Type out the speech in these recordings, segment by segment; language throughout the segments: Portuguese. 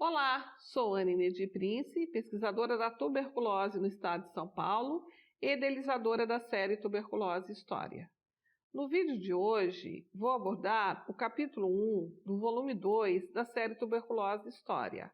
Olá, sou Ana Inedi Prince, pesquisadora da tuberculose no estado de São Paulo e idealizadora da série Tuberculose História. No vídeo de hoje, vou abordar o capítulo 1 do volume 2 da série Tuberculose História.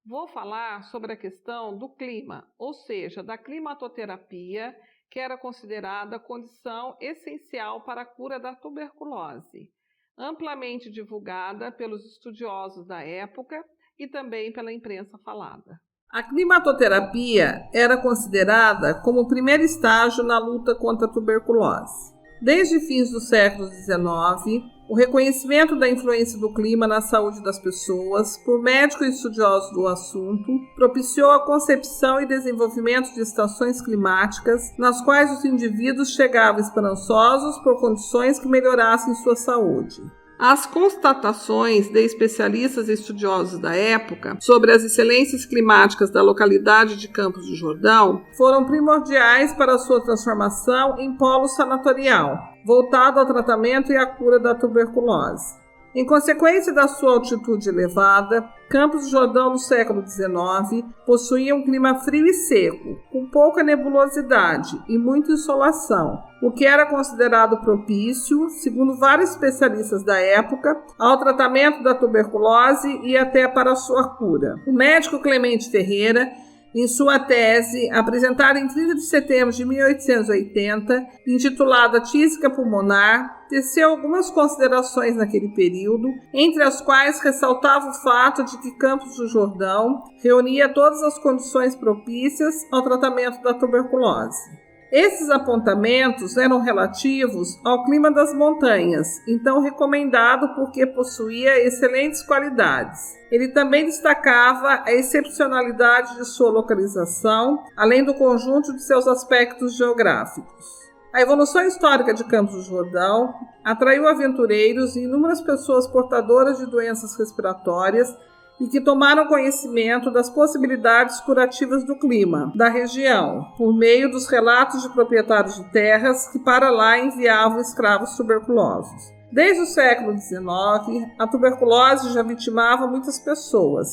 Vou falar sobre a questão do clima, ou seja, da climatoterapia, que era considerada condição essencial para a cura da tuberculose, amplamente divulgada pelos estudiosos da época e também pela imprensa falada. A climatoterapia era considerada como o primeiro estágio na luta contra a tuberculose. Desde fins do século XIX, o reconhecimento da influência do clima na saúde das pessoas por médicos e estudiosos do assunto propiciou a concepção e desenvolvimento de estações climáticas nas quais os indivíduos chegavam esperançosos por condições que melhorassem sua saúde. As constatações de especialistas e estudiosos da época sobre as excelências climáticas da localidade de Campos do Jordão foram primordiais para sua transformação em polo sanatorial, voltado ao tratamento e à cura da tuberculose. Em consequência da sua altitude elevada, Campos do Jordão no século XIX possuía um clima frio e seco, com pouca nebulosidade e muita insolação, o que era considerado propício, segundo vários especialistas da época, ao tratamento da tuberculose e até para a sua cura. O médico Clemente Ferreira, em sua tese, apresentada em 30 de setembro de 1880, intitulada Tísica Pulmonar, teceu algumas considerações naquele período, entre as quais ressaltava o fato de que Campos do Jordão reunia todas as condições propícias ao tratamento da tuberculose. Esses apontamentos eram relativos ao clima das montanhas, então recomendado porque possuía excelentes qualidades. Ele também destacava a excepcionalidade de sua localização, além do conjunto de seus aspectos geográficos. A evolução histórica de Campos do Jordão atraiu aventureiros e inúmeras pessoas portadoras de doenças respiratórias e que tomaram conhecimento das possibilidades curativas do clima da região, por meio dos relatos de proprietários de terras que para lá enviavam escravos tuberculosos. Desde o século XIX, a tuberculose já vitimava muitas pessoas,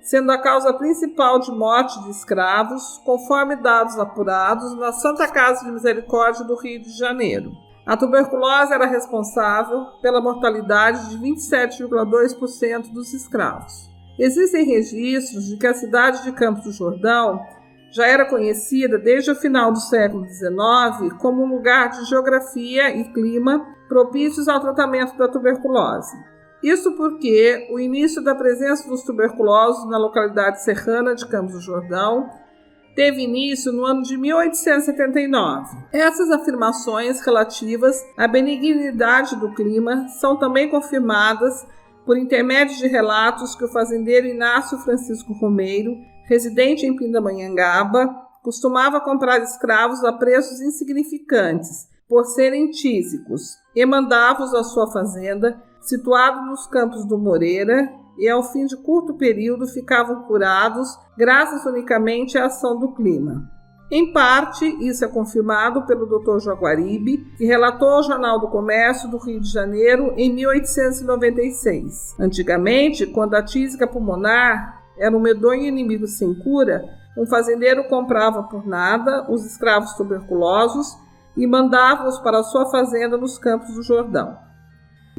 sendo a causa principal de morte de escravos, conforme dados apurados na Santa Casa de Misericórdia do Rio de Janeiro. A tuberculose era responsável pela mortalidade de 27,2% dos escravos. Existem registros de que a cidade de Campos do Jordão já era conhecida desde o final do século XIX como um lugar de geografia e clima propícios ao tratamento da tuberculose. Isso porque o início da presença dos tuberculosos na localidade serrana de Campos do Jordão teve início no ano de 1879. Essas afirmações relativas à benignidade do clima são também confirmadas por intermédio de relatos que o fazendeiro Inácio Francisco Romeiro, residente em Pindamonhangaba, costumava comprar escravos a preços insignificantes, por serem tísicos, e mandava-os à sua fazenda, situada nos Campos do Moreira, e ao fim de curto período ficavam curados, graças unicamente à ação do clima. Em parte, isso é confirmado pelo Dr. Jaguaribe, que relatou ao Jornal do Comércio do Rio de Janeiro em 1896. Antigamente, quando a tísica pulmonar era um medonho inimigo sem cura, um fazendeiro comprava por nada os escravos tuberculosos e mandava-os para a sua fazenda nos Campos do Jordão.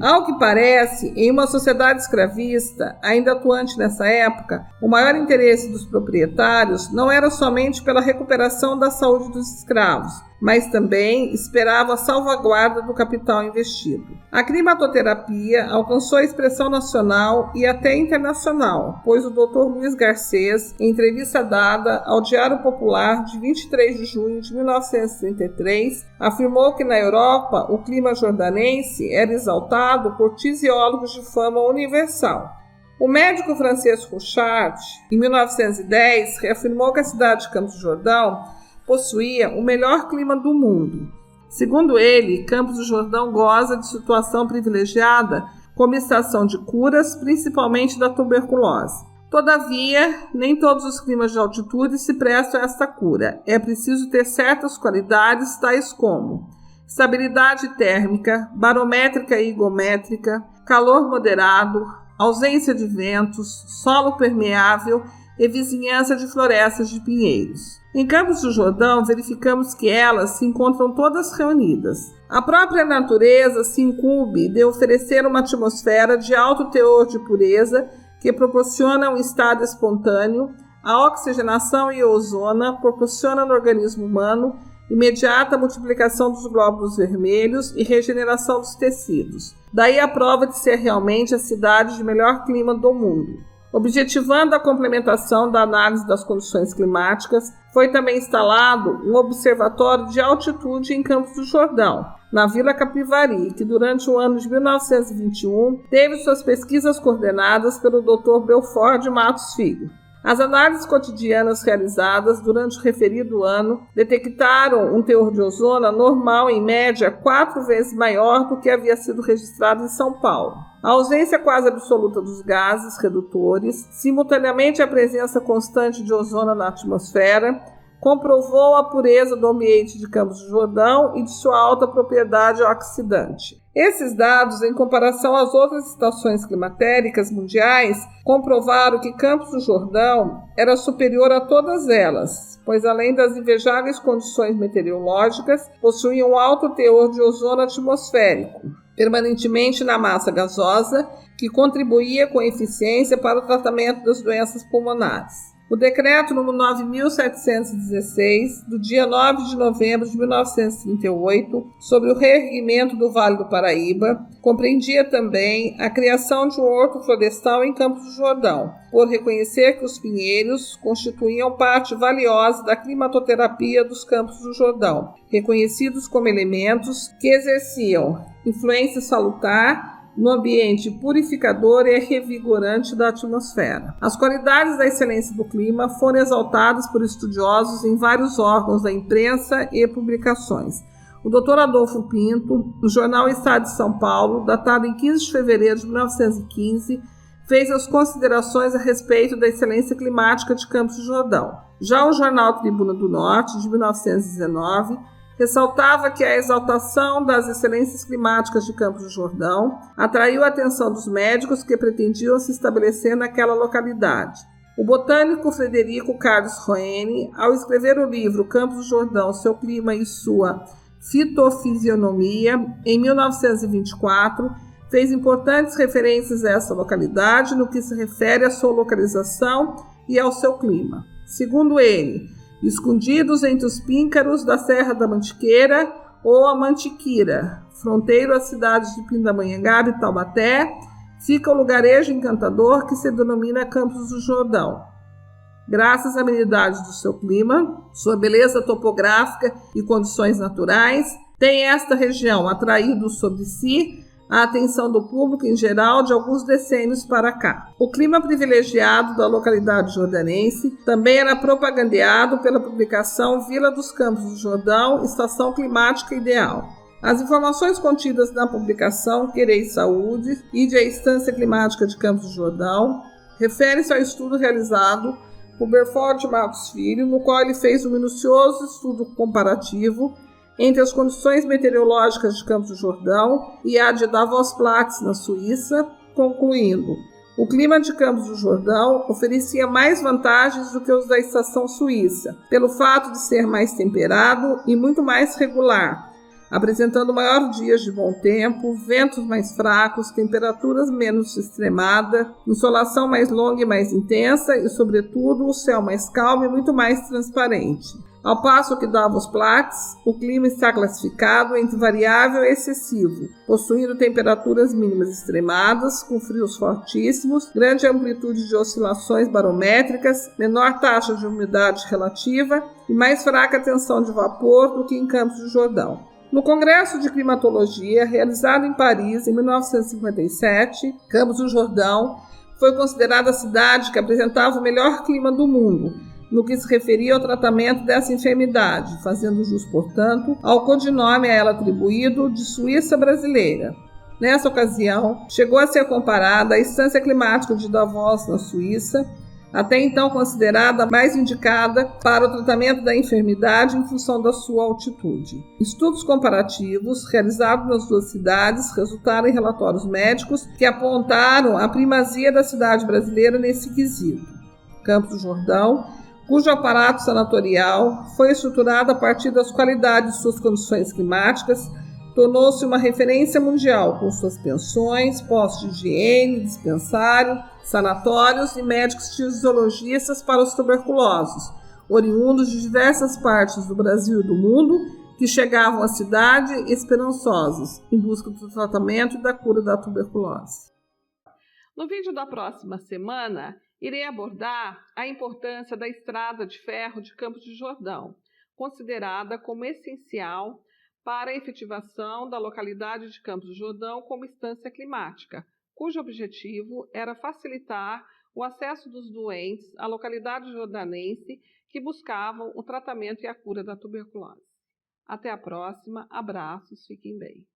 Ao que parece, em uma sociedade escravista, ainda atuante nessa época, o maior interesse dos proprietários não era somente pela recuperação da saúde dos escravos, mas também esperava a salvaguarda do capital investido. A climatoterapia alcançou a expressão nacional e até internacional, pois o Dr. Luiz Garcês, em entrevista dada ao Diário Popular de 23 de junho de 1933, afirmou que na Europa o clima jordanense era exaltado por tisiólogos de fama universal. O médico francês Rouchard, em 1910, reafirmou que a cidade de Campos do Jordão possuía o melhor clima do mundo. Segundo ele, Campos do Jordão goza de situação privilegiada como estação de curas, principalmente da tuberculose. Todavia, nem todos os climas de altitude se prestam a esta cura. É preciso ter certas qualidades, tais como estabilidade térmica, barométrica e higométrica, calor moderado, ausência de ventos, solo permeável e vizinhança de florestas de pinheiros. Em Campos do Jordão, verificamos que elas se encontram todas reunidas. A própria natureza se incumbe de oferecer uma atmosfera de alto teor de pureza que proporciona um estado espontâneo, a oxigenação e ozona proporciona no organismo humano imediata multiplicação dos glóbulos vermelhos e regeneração dos tecidos. Daí a prova de ser realmente a cidade de melhor clima do mundo. Objetivando a complementação da análise das condições climáticas, foi também instalado um observatório de altitude em Campos do Jordão, na Vila Capivari, que durante o ano de 1921 teve suas pesquisas coordenadas pelo Dr. Belfort de Matos Filho. As análises cotidianas realizadas durante o referido ano detectaram um teor de ozona normal, em média, 4 vezes maior do que havia sido registrado em São Paulo. A ausência quase absoluta dos gases redutores, simultaneamente a presença constante de ozona na atmosfera, comprovou a pureza do ambiente de Campos do Jordão e de sua alta propriedade oxidante. Esses dados, em comparação às outras estações climatéricas mundiais, comprovaram que Campos do Jordão era superior a todas elas, pois além das invejáveis condições meteorológicas, possuía um alto teor de ozono atmosférico, permanentemente na massa gasosa, que contribuía com eficiência para o tratamento das doenças pulmonares. O decreto número 9.716, do dia 9 de novembro de 1938, sobre o reerguimento do Vale do Paraíba, compreendia também a criação de um horto florestal em Campos do Jordão, por reconhecer que os pinheiros constituíam parte valiosa da climatoterapia dos Campos do Jordão, reconhecidos como elementos que exerciam influência salutar no ambiente purificador e revigorante da atmosfera. As qualidades da excelência do clima foram exaltadas por estudiosos em vários órgãos da imprensa e publicações. O Dr. Adolfo Pinto, no jornal Estado de São Paulo, datado em 15 de fevereiro de 1915, fez as considerações a respeito da excelência climática de Campos do Jordão. Já o jornal Tribuna do Norte, de 1919, ressaltava que a exaltação das excelências climáticas de Campos do Jordão atraiu a atenção dos médicos que pretendiam se estabelecer naquela localidade. O botânico Frederico Carlos Roene, ao escrever o livro Campos do Jordão, seu clima e sua fitofisionomia, em 1924, fez importantes referências a essa localidade no que se refere à sua localização e ao seu clima. Segundo ele, escondidos entre os píncaros da Serra da Mantiqueira ou a Mantiquira, fronteiro às cidades de Pindamonhangaba e Taubaté, fica o lugarejo encantador que se denomina Campos do Jordão. Graças à amenidade do seu clima, sua beleza topográfica e condições naturais, tem esta região atraído sobre si a atenção do público em geral de alguns decênios para cá. O clima privilegiado da localidade jordanense também era propagandeado pela publicação Vila dos Campos do Jordão, Estação Climática Ideal. As informações contidas na publicação Querer Saúde e de A Estância Climática de Campos do Jordão referem-se ao estudo realizado por Belfort de Matos Filho, no qual ele fez um minucioso estudo comparativo entre as condições meteorológicas de Campos do Jordão e a de Davos-Platz, na Suíça, concluindo: o clima de Campos do Jordão oferecia mais vantagens do que os da estação suíça, pelo fato de ser mais temperado e muito mais regular, apresentando maior dias de bom tempo, ventos mais fracos, temperaturas menos extremadas, insolação mais longa e mais intensa e, sobretudo, o céu mais calmo e muito mais transparente. Ao passo que Davos-Platz, o clima está classificado entre variável e excessivo, possuindo temperaturas mínimas extremadas, com frios fortíssimos, grande amplitude de oscilações barométricas, menor taxa de umidade relativa e mais fraca tensão de vapor do que em Campos do Jordão. No Congresso de Climatologia, realizado em Paris em 1957, Campos do Jordão foi considerada a cidade que apresentava o melhor clima do mundo, no que se referia ao tratamento dessa enfermidade, fazendo jus, portanto, ao codinome a ela atribuído de Suíça brasileira. Nessa ocasião, chegou a ser comparada à Estância Climática de Davos, na Suíça, até então considerada a mais indicada para o tratamento da enfermidade em função da sua altitude. Estudos comparativos realizados nas duas cidades resultaram em relatórios médicos que apontaram a primazia da cidade brasileira nesse quesito. Campos do Jordão, cujo aparato sanatorial foi estruturado a partir das qualidades de suas condições climáticas, tornou-se uma referência mundial com suas pensões, postos de higiene, dispensário, sanatórios e médicos fisiologistas para os tuberculosos, oriundos de diversas partes do Brasil e do mundo, que chegavam à cidade esperançosos em busca do tratamento e da cura da tuberculose. No vídeo da próxima semana, irei abordar a importância da estrada de ferro de Campos do Jordão, considerada como essencial para a efetivação da localidade de Campos do Jordão como instância climática, cujo objetivo era facilitar o acesso dos doentes à localidade jordanense que buscavam o tratamento e a cura da tuberculose. Até a próxima, abraços, fiquem bem.